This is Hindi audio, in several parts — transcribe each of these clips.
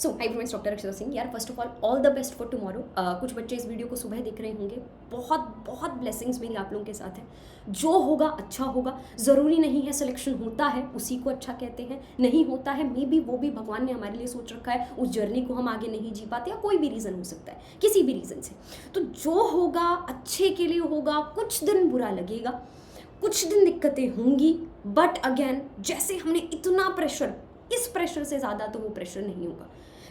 सो hi friends, doctor Akshara Singh. यार first of all the best for tomorrow. कुछ बच्चे इस वीडियो को सुबह देख रहे होंगे। बहुत बहुत ब्लेसिंग्स मेरी आप लोगों के साथ है। जो होगा अच्छा होगा। ज़रूरी नहीं है सिलेक्शन होता है उसी को अच्छा कहते हैं, नहीं होता है मे बी वो भी भगवान ने हमारे लिए सोच रखा है, उस जर्नी को हम आगे नहीं जी पाते, या कोई भी रीज़न हो सकता है, किसी भी रीज़न से। तो जो होगा अच्छे के लिए होगा। कुछ दिन बुरा लगेगा, कुछ दिन दिक्कतें होंगी, बट अगेन जैसे हमने इतना प्रेशर, इस प्रेशर से ज़्यादा तो वो प्रेशर नहीं होगा।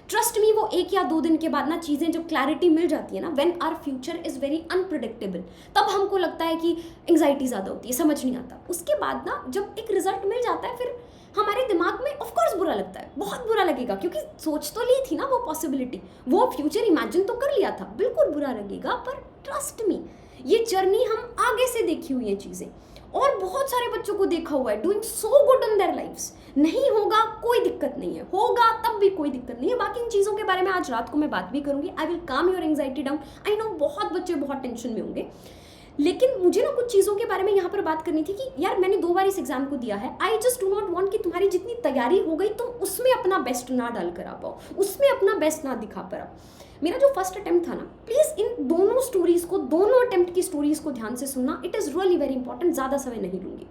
ट्रस्ट मी, वो 1 या 2 दिन के बाद ना चीज़ें जब क्लैरिटी मिल जाती है ना, when our future is very unpredictable, तब हमको लगता है कि एंग्जाइटी ज़्यादा होती है, समझ नहीं आता। उसके बाद ना जब एक रिजल्ट मिल जाता है, फिर हमारे दिमाग में ऑफकोर्स बुरा लगता है, बहुत बुरा लगेगा, क्योंकि सोच तो ली थी ना वो पॉसिबिलिटी, वो फ्यूचर इमेजिन तो कर लिया था, बिल्कुल बुरा लगेगा। पर ट्रस्ट मी, ये जर्नी हम आगे से देखी हुई है चीज़ें, और बहुत सारे बच्चों को देखा हुआ है doing so good in their lives. नहीं होगा कोई दिक्कत नहीं है, होगा तब भी कोई दिक्कत नहीं है। बाकी इन चीज़ों के बारे में आज रात को मैं बात भी करूंगी। आई विल काम your anxiety down. I know बहुत बच्चे बहुत टेंशन में होंगे, लेकिन मुझे ना कुछ चीज़ों के बारे में यहाँ पर बात करनी थी कि यार मैंने 2 बार इस एग्जाम को दिया है। I just do not want कि तुम्हारी जितनी तैयारी हो गई तुम उसमें अपना बेस्ट ना डाल कर आ पाओ, उसमें अपना बेस्ट ना दिखा पाओ। मेरा जो फर्स्ट अटेम्प्ट था ना, प्लीज़ इन दोनों स्टोरीज़ को, दोनों अटेम्प्ट की स्टोरीज़ को ध्यान से सुनना। It is really very important. ज़्यादा समय नहीं लूँगी।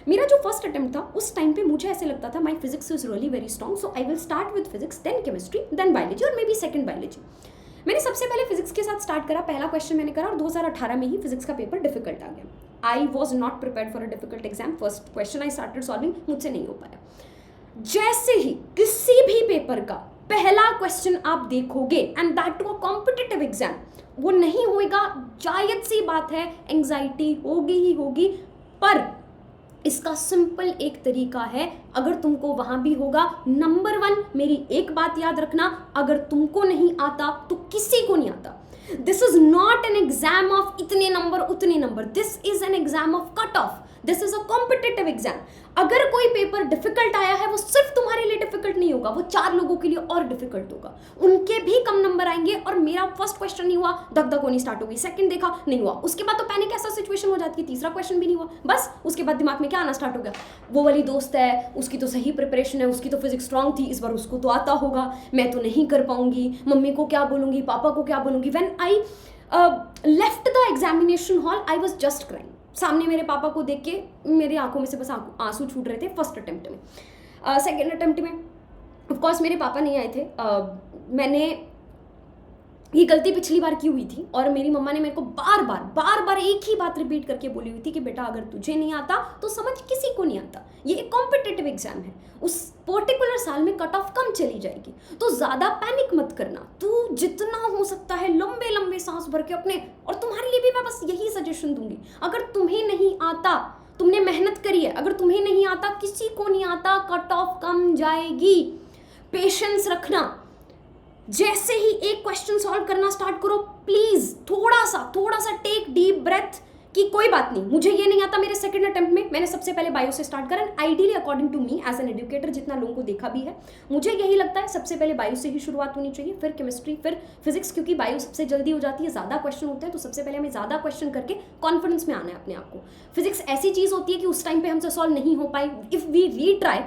मेरा जो फर्स्ट अटेम्प्ट था उस टाइम पे मुझे ऐसे लगता था my physics is really very strong, so I will start with physics, then chemistry, then biology, और मे बी सेकंड बायोलॉजी। मैंने सबसे पहले फिजिक्स के साथ स्टार्ट करा, पहला क्वेश्चन मैंने करा, और 2018 में ही फिजिक्स का पेपर डिफिकल्ट आ गया। I was not prepared for a difficult exam. First question I started solving, मुझसे नहीं हो पाया। जैसे ही किसी भी पेपर का पहला क्वेश्चन आप देखोगे, and that to a competitive exam, वो नहीं होएगा, जायज सी बात है, एंग्जाइटी होगी ही होगी। पर इसका सिंपल एक तरीका है, अगर तुमको वहां भी होगा। नंबर 1, मेरी एक बात याद रखना, अगर तुमको नहीं आता तो किसी को नहीं आता। This is not an exam of इतने नंबर उतने number, this is an exam of cut off, this is a competitive exam. अगर कोई पेपर डिफिकल्ट आया है, वो सिर्फ तुम्हारे लिए डिफिकल्ट नहीं होगा, वो 4 लोगों के लिए और डिफिकल्ट होगा, उनके भी कम नंबर आएंगे। और मेरा फर्स्ट क्वेश्चन नहीं हुआ, धक धक होनी स्टार्ट हो गई। सेकंड देखा, नहीं हुआ, उसके बाद तो पैनिक ऐसा सिचुएशन हो जाती है, तीसरा क्वेश्चन भी नहीं हुआ, बस उसके बाद दिमाग में क्या आना स्टार्ट हो गया, वो वाली दोस्त है, उसकी तो सही प्रिपरेशन है, उसकी तो फिजिक्स स्ट्रांग थी, इस बार उसको तो आता होगा, मैं तो नहीं कर पाऊंगी, मम्मी को क्या बोलूंगी, पापा को क्या बोलूंगी। When I left the examination hall, I was just crying. सामने मेरे पापा को देख के मेरी आंखों में से बस आंसू छूट रहे थे फर्स्ट अटेम्प्ट में। सेकेंड अटेम्प्ट में ऑफकोर्स मेरे पापा नहीं आए थे। मैंने ये गलती पिछली बार की हुई थी, और मेरी मम्मा ने मेरे को बार बार एक ही बात रिपीट करके बोली हुई थी कि बेटा अगर तुझे नहीं आता तो समझ किसी को नहीं आता, ये एक कॉम्पिटिटिव एग्जाम है, उस पर्टिकुलर साल में कट ऑफ कम चली जाएगी, तो ज़्यादा पैनिक मत करना। तू जितना हो सकता है लंबे लंबे सांस भर के अपने, और तुम्हारे लिए भी मैं बस यही सजेशन दूंगी, अगर तुम्हें नहीं आता, तुमने मेहनत करी है, अगर तुम्हें नहीं आता, किसी को नहीं आता, कट ऑफ कम जाएगी, पेशेंस रखना। जैसे ही एक क्वेश्चन सॉल्व करना स्टार्ट करो, प्लीज थोड़ा सा टेक डीप ब्रेथ कि कोई बात नहीं, मुझे ये नहीं आता। मेरे सेकंड अटेम्प्ट में मैंने सबसे पहले बायो से स्टार्ट करा। Ideally according to me as an educator, जितना लोगों को देखा भी है, मुझे यही लगता है सबसे पहले बायो से ही शुरुआत होनी चाहिए, फिर केमिस्ट्री, फिर फिजिक्स, क्योंकि बायो सबसे जल्दी हो जाती है, ज़्यादा क्वेश्चन होते हैं, तो सबसे पहले हमें ज़्यादा क्वेश्चन करके कॉन्फिडेंस में आना है अपने आप को। फिजिक्स ऐसी चीज़ होती है कि उस टाइम पर हमसे सॉल्व नहीं हो पाई, इफ़ वी रीट्राई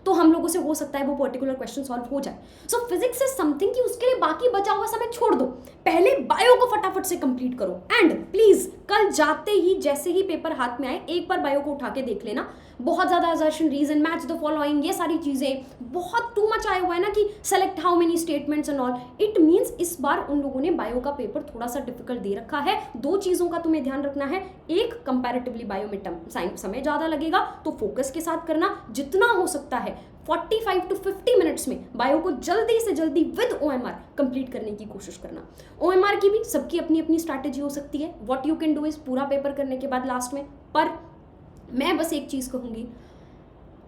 तो हम लोगों से हो सकता है वो पर्टिकुलर क्वेश्चन सॉल्व हो जाए। सो फिजिक्स इज समथिंग कि उसके लिए बाकी बचा हुआ समय छोड़ दो, पहले बायो को फटाफट से कंप्लीट करो। एंड प्लीज कल जाते ही जैसे ही पेपर हाथ में आए, एक बार बायो को उठा के देख लेना। बहुत ज़्यादा assertion, reason, match the following, ये सारी चीज़ें बहुत टू मच आया हुआ है ना, कि select how many statements and all. It means इस बार उन लोगों ने बायो का पेपर थोड़ा सा डिफिकल्ट दे रखा है। 2 चीज़ों का तुम्हें ध्यान रखना है, एक कंपैरेटिवली बायो में समय ज़्यादा लगेगा, तो फोकस के साथ करना, जितना हो सकता है 45 to 50 मिनट्स में बायो को जल्दी से जल्दी विद OMR कंप्लीट करने की कोशिश करना। OMR की भी सबकी अपनी अपनी स्ट्रैटेजी हो सकती है। What you can do is पूरा पेपर करने के बाद लास्ट में, पर मैं बस एक चीज़ कहूँगी,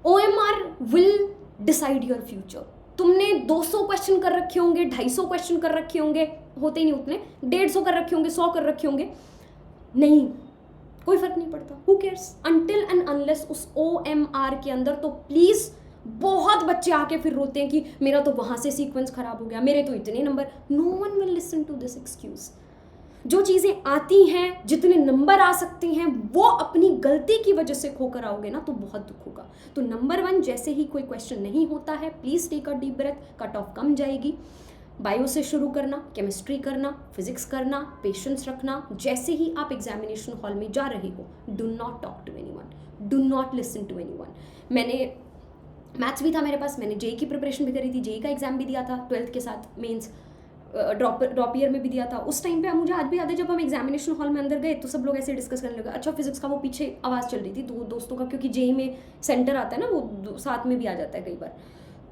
OMR will decide your future. तुमने 200 क्वेश्चन कर रखे होंगे, 250 क्वेश्चन कर रखे होंगे, होते ही नहीं उतने, 150 कर रखे होंगे, 100 कर रखे होंगे, नहीं, कोई फर्क नहीं पड़ता। Who cares, until and unless उस OMR के अंदर। तो प्लीज़, बहुत बच्चे आके फिर रोते हैं कि मेरा तो वहाँ से सीक्वेंस खराब हो गया, मेरे तो इतने number. No one will listen to this excuse. जो चीज़ें आती हैं, जितने नंबर आ सकते हैं, वो अपनी गलती की वजह से खोकर आओगे ना तो बहुत दुख होगा। तो नंबर 1, जैसे ही कोई क्वेश्चन नहीं होता है, please take a deep breath, cut off कम जाएगी। बायो से शुरू करना, केमिस्ट्री करना, फिजिक्स करना, पेशेंस रखना। जैसे ही आप एग्जामिनेशन हॉल में जा रहे हो, do not talk to anyone, do not listen to anyone. मैंने मैथ्स भी था मेरे पास, मैंने जेई की प्रिपरेशन भी करी थी, जेई का एग्जाम भी दिया था 12th के साथ, मेंस ड्रॉप ईयर में भी दिया था। उस टाइम पे मुझे आज भी याद है, जब हम एग्जामिनेशन हॉल में अंदर गए तो सब लोग ऐसे डिस्कस करने लगे। अच्छा, फिजिक्स का वो पीछे आवाज़ चल रही थी दो दोस्तों का, क्योंकि जेई में सेंटर आता है ना, वो साथ में भी आ जाता है कई बार।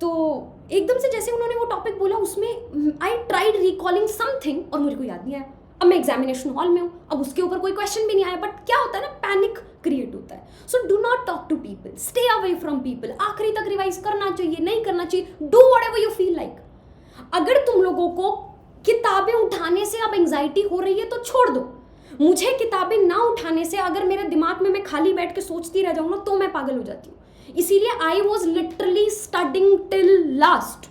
तो एकदम से जैसे उन्होंने वो टॉपिक बोला, उसमें आई ट्राइड रिकॉलिंग समथिंग और मुझे को याद नहीं आया। अब मैं एग्जामिनेशन हॉल में हूँ, अब उसके ऊपर कोई क्वेश्चन भी नहीं आया, बट क्या होता है ना, पैनिक क्रिएट होता है। So do not talk to people, stay away from people. आखिरी तक रिवाइज करना चाहिए, नहीं करना चाहिए, do whatever you feel like. अगर तुम लोगों को किताबें उठाने से अब एंजाइटी हो रही है तो छोड़ दो। मुझे किताबें ना उठाने से, अगर मेरे दिमाग में मैं खाली बैठ के सोचती रह जाऊँ ना, तो मैं पागल हो जाती हूँ। इसीलिए I was literally studying till last,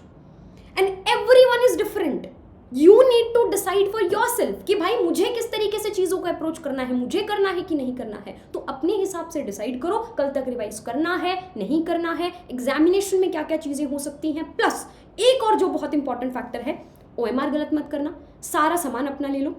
and everyone is different. You need to decide for your self कि भाई मुझे किस तरीके से चीज़ों को अप्रोच करना है, मुझे करना है कि नहीं करना है। तो अपने हिसाब से डिसाइड करो, कल तक रिवाइज करना है, नहीं करना है, एग्जामिनेशन में क्या क्या चीज़ें हो सकती हैं। प्लस एक और जो बहुत इंपॉर्टेंट फैक्टर है, OMR गलत मत करना, सारा सामान अपना ले लो।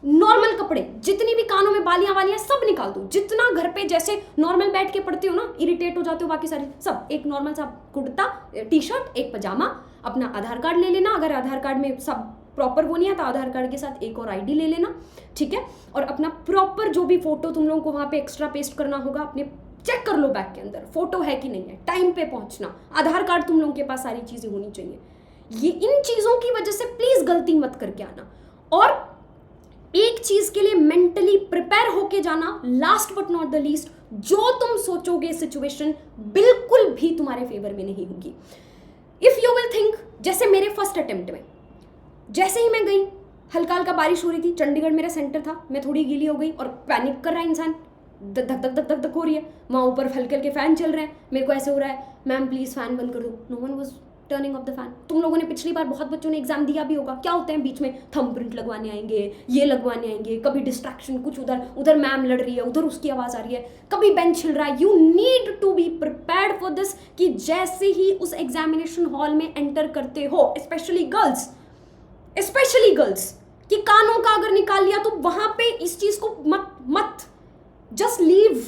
नॉर्मल कपड़े, जितनी भी कानों में बालियां वालियां सब निकाल दो। जितना घर पे जैसे नॉर्मल बैठ के पढ़ते हो ना, इरिटेट हो जाते हो बाकी सारी, सब एक नॉर्मल सा कुर्ता, टी-शर्ट, एक पजामा, अपना आधार कार्ड ले लेना। अगर आधार कार्ड में सब प्रॉपर वो नहीं है तो आधार कार्ड के साथ एक और ID ले लेना, ठीक है। और अपना प्रॉपर जो भी फोटो तुम लोगों को वहाँ पे एक्स्ट्रा पेस्ट करना होगा, अपने चेक कर लो बैग के अंदर फोटो है कि नहीं है। टाइम पे पहुँचना, आधार कार्ड तुम लोगों के पास, सारी चीज़ें होनी चाहिए। ये इन चीज़ों की वजह से प्लीज़ गलती मत करके आना। और एक चीज़ के लिए मेंटली प्रिपेयर होके जाना, last but not the least, जो तुम सोचोगे सिचुएशन बिल्कुल भी तुम्हारे फेवर में नहीं होगी। इफ़ यू विल थिंक, जैसे मेरे फर्स्ट अटेम्प्ट में जैसे ही मैं गई, हल्का हल्का बारिश हो रही थी, चंडीगढ़ मेरा सेंटर था, मैं थोड़ी गीली हो गई और पैनिक कर रहा है इंसान, धक धक धक धक धक हो रही है, वहाँ ऊपर हल्के हल्के फ़ैन चल रहे हैं, मेरे को ऐसे हो रहा है, मैम प्लीज़ फ़ैन बंद कर दो। No one was turning off the fan. तुम लोगों ने पिछली बार बहुत बच्चों ने एग्जाम दिया भी होगा, क्या होते हैं बीच में थंब प्रिंट लगवाने आएंगे, ये लगवाने आएंगे, कभी डिस्ट्रैक्शन, कुछ उधर उधर मैम लड़ रही है, उधर उसकी आवाज़ आ रही है, कभी बेंच हिल रहा है। You need to be prepared for this कि जैसे ही उस एग्जामिनेशन हॉल में एंटर करते हो, स्पेशली गर्ल्स कि कानों का अगर निकाल लिया तो वहाँ पे इस चीज़ को मत just leave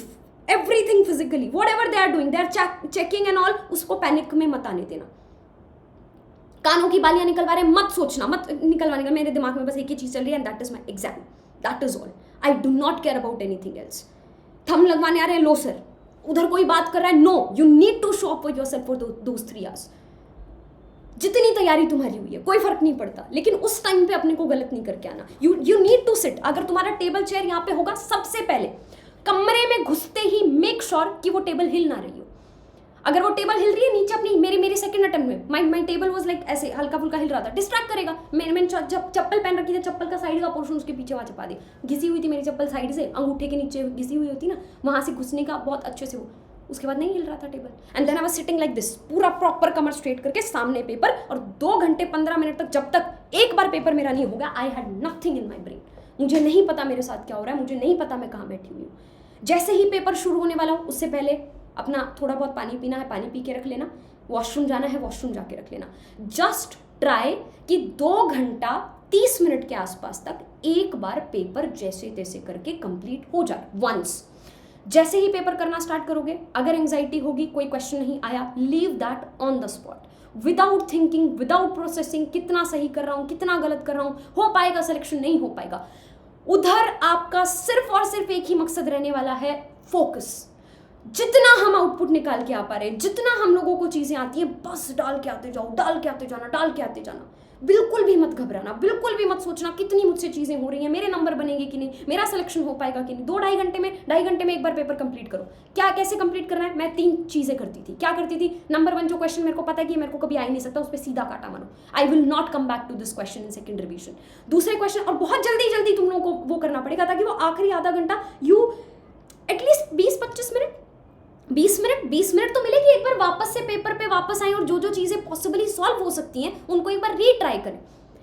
everything physically, whatever they are doing, they are checking and all, उसको पैनिक में मत आने देना। कानों की बालियां निकलवा रहे मत सोचना, मत निकलवाने का। मेरे दिमाग में बस एक ही चीज़ चल रही है, and that is my exam, that is all. I do not care about anything else. Thumb लगवाने आ रहे हैं, लो सर, उधर कोई बात कर रहा है, no, you need to show up for yourself for those 3 hours। जितनी तैयारी तुम्हारी हुई है कोई फर्क नहीं पड़ता, लेकिन उस टाइम पे अपने को गलत नहीं करके आना। You need to sit. अगर तुम्हारा टेबल चेयर यहाँ पे होगा, सबसे पहले कमरे में घुसते ही मेक श्योर कि वो टेबल हिल ना रही हो। अगर वो टेबल हिल रही है नीचे, अपनी मेरी सेकंड अटेम्प्ट में माई टेबल वाज लाइक ऐसे हल्का फुल्का हिल रहा था, डिस्ट्रैक्ट करेगा। मैंने जब चप्पल पहन रखी थी, चप्पल का साइड का पोर्शन उसके पीछे वहाँ छपा दी, घिसी हुई थी मेरी चप्पल साइड से, अंगूठे के नीचे घिसी हुई होती ना, वहाँ से घुसने का बहुत अच्छे से वो, उसके बाद नहीं हिल रहा था table. And then I was sitting like this, पूरा प्रॉपर कमर स्ट्रेट करके, सामने पेपर, और 2 घंटे 15 मिनट तक, जब तक एक बार पेपर मेरा नहीं हो गया, I had nothing in my brain. मुझे नहीं पता मेरे साथ क्या हो रहा है, मुझे नहीं पता मैं कहाँ बैठी हुई हूँ। जैसे ही पेपर शुरू होने वाला हो, उससे पहले अपना थोड़ा बहुत पानी पीना है, पानी पी के रख लेना, वॉशरूम जाना है, वॉशरूम जाके रख लेना। जस्ट ट्राई कि 2 घंटा 30 मिनट के आसपास तक एक बार पेपर जैसे तैसे करके कंप्लीट हो जाए वंस। जैसे ही पेपर करना स्टार्ट करोगे, अगर एंजाइटी होगी, कोई क्वेश्चन नहीं आया, leave that on the spot, without thinking, without processing, कितना सही कर रहा हूँ, कितना गलत कर रहा हूँ, हो पाएगा सिलेक्शन, नहीं हो पाएगा। उधर आपका सिर्फ और सिर्फ एक ही मकसद रहने वाला है, फोकस। जितना हम आउटपुट निकाल के आ पा रहे हैं, जितना हम लोगों को चीज़ें आती हैं, बस डाल के आते जाओ, डाल के आते जाना, डाल के आते जाना। बिल्कुल भी मत घबराना, बिल्कुल भी मत सोचना कितनी मुझसे चीज़ें हो रही हैं, मेरे नंबर बनेंगे कि नहीं, मेरा सिलेक्शन हो पाएगा कि नहीं। 2-2.5 घंटे में एक बार पेपर कंप्लीट करो। क्या कैसे कंप्लीट करना है? मैं 3 चीज़ें करती थी। क्या करती थी? नंबर 1, जो क्वेश्चन मेरे को पता है कि मेरे को कभी आ ही नहीं सकता, उस पर सीधा काटा मारो, I will not come back to this question in second revision. दूसरे क्वेश्चन, और बहुत जल्दी तुम लोगों को वो करना पड़ेगा, ताकि वो आखिरी आधा घंटा, यू एटलीस्ट 20 मिनट तो मिलेगी, एक बार वापस से पेपर पे वापस आए और जो चीज़ें पॉसिबली सॉल्व हो सकती हैं उनको एक बार रीट्राई करें।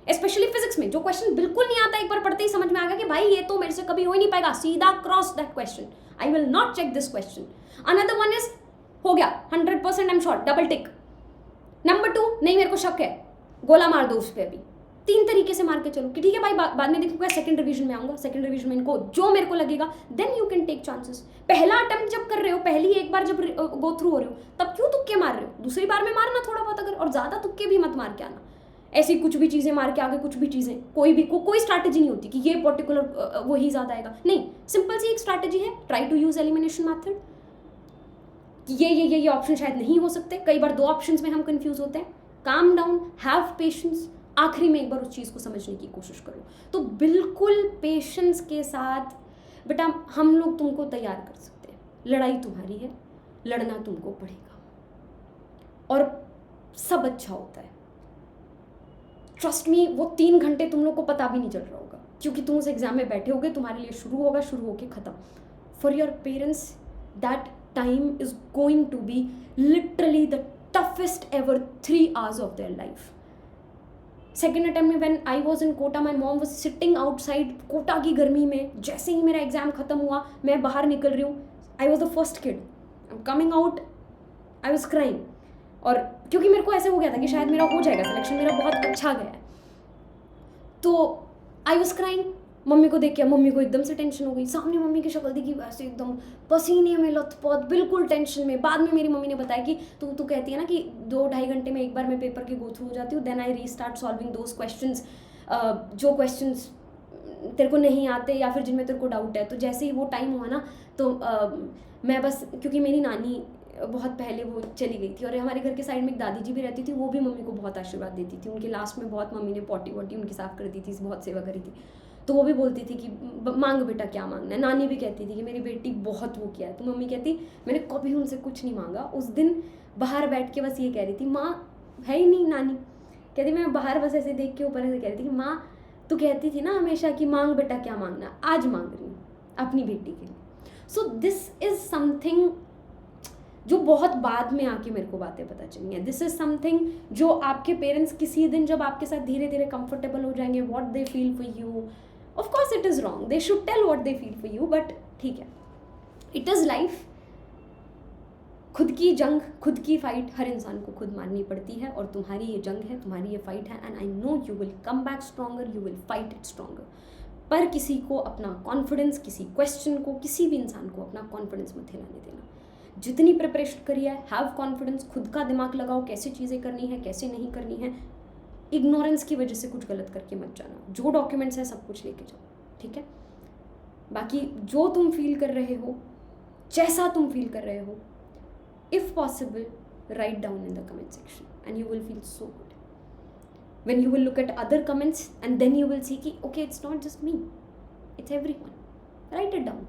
स्पेशली फिजिक्स में जो क्वेश्चन बिल्कुल नहीं आता, एक बार पढ़ते ही समझ में आ गया कि भाई ये तो मेरे से कभी हो ही नहीं पाएगा, सीधा cross that question, I will not check this question. Another one is हो गया 100% I am sure, double tick. Number 2, नहीं मेरे को शक है, गोला मार दो उस पर अभी। 3 तरीके से मार के चलो कि ठीक है भाई बाद में देखूंगा, सेकंड रिवीजन में आऊंगा, सेकंड रिवीजन में इनको जो मेरे को लगेगा, then you can take chances. पहला अटेम्प्ट जब कर रहे हो, पहली एक बार जब गो थ्रू हो रहे हो, तब क्यों तुक्के मार रहे हो? दूसरी बार में मारना थोड़ा बहुत अगर, और ज़्यादा तुक्के भी मत मार के आना। ऐसी कुछ भी चीज़ें मार के आगे, कुछ भी चीज़ें, कोई स्ट्रैटेजी नहीं होती कि ये पर्टिकुलर वही ज़्यादा आएगा, नहीं। सिंपल सी एक स्ट्रैटेजी है, try to use elimination method, कि ये ऑप्शन शायद नहीं हो सकते। कई बार 2 ऑप्शंस में हम कंफ्यूज होते हैं। काम डाउन, हैव पेशेंस, आखिरी में एक बार उस चीज़ को समझने की कोशिश करो। तो बिल्कुल पेशेंस के साथ बेटा हम लोग तुमको तैयार कर सकते हैं। लड़ाई तुम्हारी है, लड़ना तुमको पड़ेगा, और सब अच्छा होता है। ट्रस्ट मी, वो 3 घंटे तुम लोग को पता भी नहीं चल रहा होगा, क्योंकि तुम उस एग्जाम में बैठे होगे, तुम्हारे लिए शुरू होके ख़त्म। For your parents that time is going to be literally the toughest ever 3 hours of their life. Second attempt में when I was in Kota, my mom was sitting outside Kota की गर्मी में। जैसे ही मेरा एग्जाम खत्म हुआ, मैं बाहर निकल रही हूँ, I was the first kid. I'm coming out, I was crying. और क्योंकि मेरे को ऐसे हो गया था कि शायद मेरा हो जाएगा सिलेक्शन, मेरा बहुत अच्छा गया है, तो I was crying. मम्मी को देख के मम्मी को एकदम से टेंशन हो गई। सामने मम्मी की शक्ल देखी, वैसे एकदम पसीने में लथपथ, बिल्कुल टेंशन में। बाद में मेरी मम्मी ने बताया कि तू कहती है ना कि 2-2.5 घंटे में एक बार मैं पेपर के गो थ्रू हो जाती हूँ, then I restart solving those questions, जो क्वेश्चंस तेरे को नहीं आते या फिर जिनमें तेरे को डाउट है। तो जैसे ही वो टाइम हुआ ना, तो मैं बस, क्योंकि मेरी नानी बहुत पहले वो चली गई थी, और हमारे घर के साइड में एक दादी जी भी रहती थी, वो भी मम्मी को बहुत आशीर्वाद देती थी। उनके लास्ट में बहुत मम्मी ने पॉटी वॉटी उनकी साफ़ कर दी थी, बहुत सेवा करी थी। तो वो भी बोलती थी कि मांग बेटा क्या मांगना है। नानी भी कहती थी कि मेरी बेटी बहुत वो किया है। तो मम्मी कहती मैंने कभी उनसे कुछ नहीं मांगा। उस दिन बाहर बैठ के बस ये कह रही थी, माँ है ही नहीं। नानी कहती, मैं बाहर बस ऐसे देख के ऊपर ऐसे कह रही थी कि माँ तू कहती थी ना हमेशा कि मांग बेटा क्या मांगना, आज मांग रही हूँ अपनी बेटी के लिए। सो दिस इज़ समथिंग जो बहुत बाद में आके मेरे को बातें पता चली हैं। दिस इज़ समथिंग जो आपके पेरेंट्स किसी दिन जब आपके साथ धीरे धीरे कंफर्टेबल हो जाएंगे, what they feel for you, of course it is wrong, they should tell what they feel for you, but ठीक है, इट इज़ लाइफ। खुद की जंग, खुद की फाइट हर इंसान को खुद मारनी पड़ती है, और तुम्हारी ये जंग है, तुम्हारी ये फाइट है, and I know you will come back stronger, you will fight it stronger. पर किसी को अपना कॉन्फिडेंस, किसी क्वेश्चन को, किसी भी इंसान को अपना कॉन्फिडेंस मत हिलाने देना। जितनी प्रिपरेशन करी है, हैव कॉन्फिडेंस, खुद का दिमाग लगाओ, कैसे चीज़ें करनी है, कैसे नहीं करनी है। इग्नोरेंस की वजह से कुछ गलत करके मत जाना। जो डॉक्यूमेंट्स है सब कुछ लेके जाओ, ठीक है। बाकी जो तुम फील कर रहे हो, जैसा तुम फील कर रहे हो, if possible write down in the comment section and you will feel so good. When you will look at other comments and then you will see कि okay it's not just me, it's everyone. Write it down.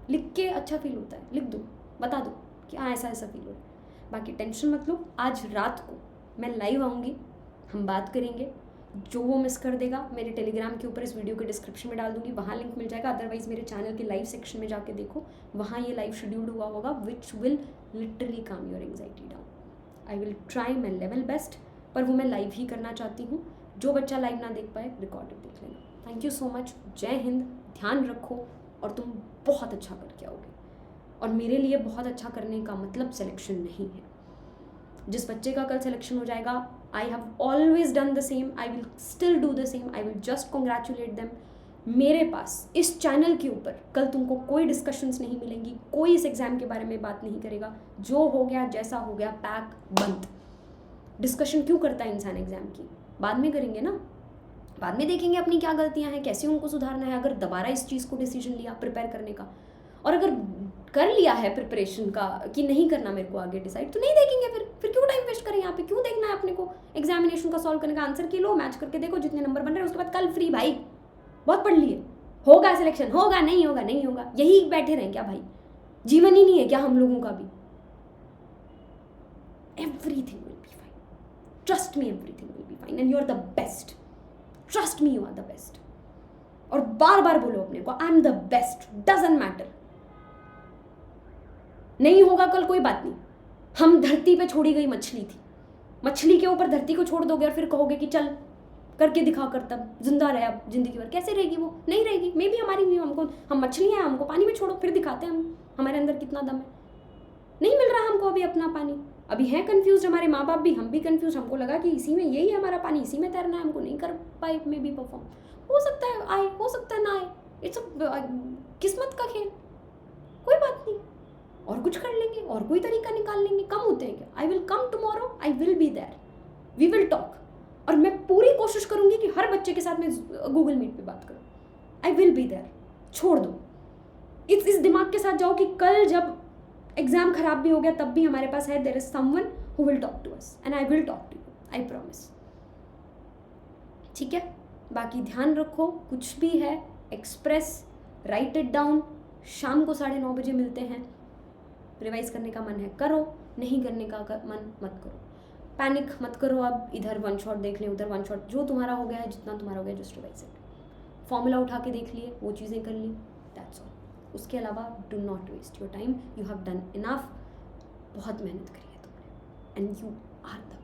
लिख के अच्छा फील होता है, लिख दो, बता दो कि हाँ ऐसा ऐसा फील हो रहा है। बाकी टेंशन मत लो। आज रात को मैं लाइव आऊँगी, हम बात करेंगे। जो वो मिस कर देगा, मेरे टेलीग्राम के ऊपर इस वीडियो के डिस्क्रिप्शन में डाल दूंगी, वहाँ लिंक मिल जाएगा। अदरवाइज मेरे चैनल के लाइव सेक्शन में जाके देखो, वहाँ ये लाइव शेड्यूल्ड हुआ होगा, विच विल लिटरली काम your anxiety down. I will try my level best, पर वो मैं लाइव ही करना चाहती हूँ। जो बच्चा लाइव ना देख पाए, रिकॉर्डेड देख लेना। Thank you so much. जय हिंद। ध्यान रखो और तुम बहुत अच्छा करके आओगे। और मेरे लिए बहुत अच्छा करने का मतलब सिलेक्शन नहीं है। जिस बच्चे का कल सिलेक्शन हो जाएगा, I have always done the same, I will still do the same, I will just congratulate them. मेरे पास इस चैनल के ऊपर कल तुमको कोई डिस्कशंस नहीं मिलेंगी, कोई इस एग्ज़ाम के बारे में बात नहीं करेगा। जो हो गया, जैसा हो गया, पैक बंद। डिस्कशन क्यों करता है इंसान एग्ज़ाम की? बाद में करेंगे ना, बाद में देखेंगे अपनी क्या गलतियां हैं, कैसे उनको सुधारना है। अगर दोबारा इस चीज़ को डिसीजन लिया प्रिपेयर करने का, और अगर कर लिया है प्रिपरेशन का कि नहीं करना मेरे को आगे डिसाइड, तो नहीं देखेंगे। फिर क्यों टाइम वेस्ट करें यहाँ पे? क्यों देखना है अपने को? एग्जामिनेशन का सॉल्व करने का आंसर की लो, मैच करके देखो, जितने नंबर बन रहे हैं उसके बाद कल फ्री। भाई बहुत पढ़ लिए, होगा सिलेक्शन, होगा नहीं होगा नहीं होगा, यही बैठे रहें क्या भाई? जीवन ही नहीं है क्या हम लोगों का भी? Everything will be fine, trust me, everything will be fine, and you are the best. Trust me, you are the best. और बार बार बोलो अपने को, I am the best, doesn't matter. नहीं होगा कल, कोई बात नहीं। हम धरती पे छोड़ी गई मछली थी, मछली के ऊपर धरती को छोड़ दोगे और फिर कहोगे कि चल करके दिखा कर तब जिंदा रहे अब ज़िंदगी भर, कैसे रहेगी वो? नहीं रहेगी। मे भी हमारी भी, हमको, हम मछलियाँ हैं, हमको पानी में छोड़ो फिर दिखाते हैं हम हमारे अंदर कितना दम है। नहीं मिल रहा हमको अभी अपना पानी, अभी हैं कन्फ्यूज हमारे माँ बाप भी, हम भी कन्फ्यूज, हमको लगा कि इसी में यही है हमारा पानी, इसी में तैरना है, हमको नहीं कर पाए मे भी परफॉर्म। हो सकता है आए, हो सकता है ना आए, इट्स किस्मत का खेल, कोई बात नहीं, और कुछ कर लेंगे, और कोई तरीका निकाल लेंगे। कम होते हैं क्या? I will come tomorrow, I will be there, we will talk. और मैं पूरी कोशिश करूंगी कि हर बच्चे के साथ मैं गूगल मीट पे बात करूँ। I will be there. छोड़ दो, इस दिमाग के साथ जाओ कि कल जब एग्जाम खराब भी हो गया तब भी हमारे पास है, there is someone who will talk to us and I will talk to you, I promise. ठीक है, बाकी ध्यान रखो, कुछ भी है एक्सप्रेस, राइट इट डाउन। शाम को 9:30 बजे मिलते हैं। रिवाइज करने का मन है करो, नहीं करने का मन मत करो। पैनिक मत करो, अब इधर वन शॉट देख लें, उधर वन शॉट, जो तुम्हारा हो गया है, जितना तुम्हारा हो गया, जस्ट रिवाइज इट। फॉर्मूला उठा के देख लिए, वो चीज़ें कर ली, दैट्स ऑल। उसके अलावा do not waste your time, you have done enough. बहुत मेहनत करी है तुमने एंड यू आर द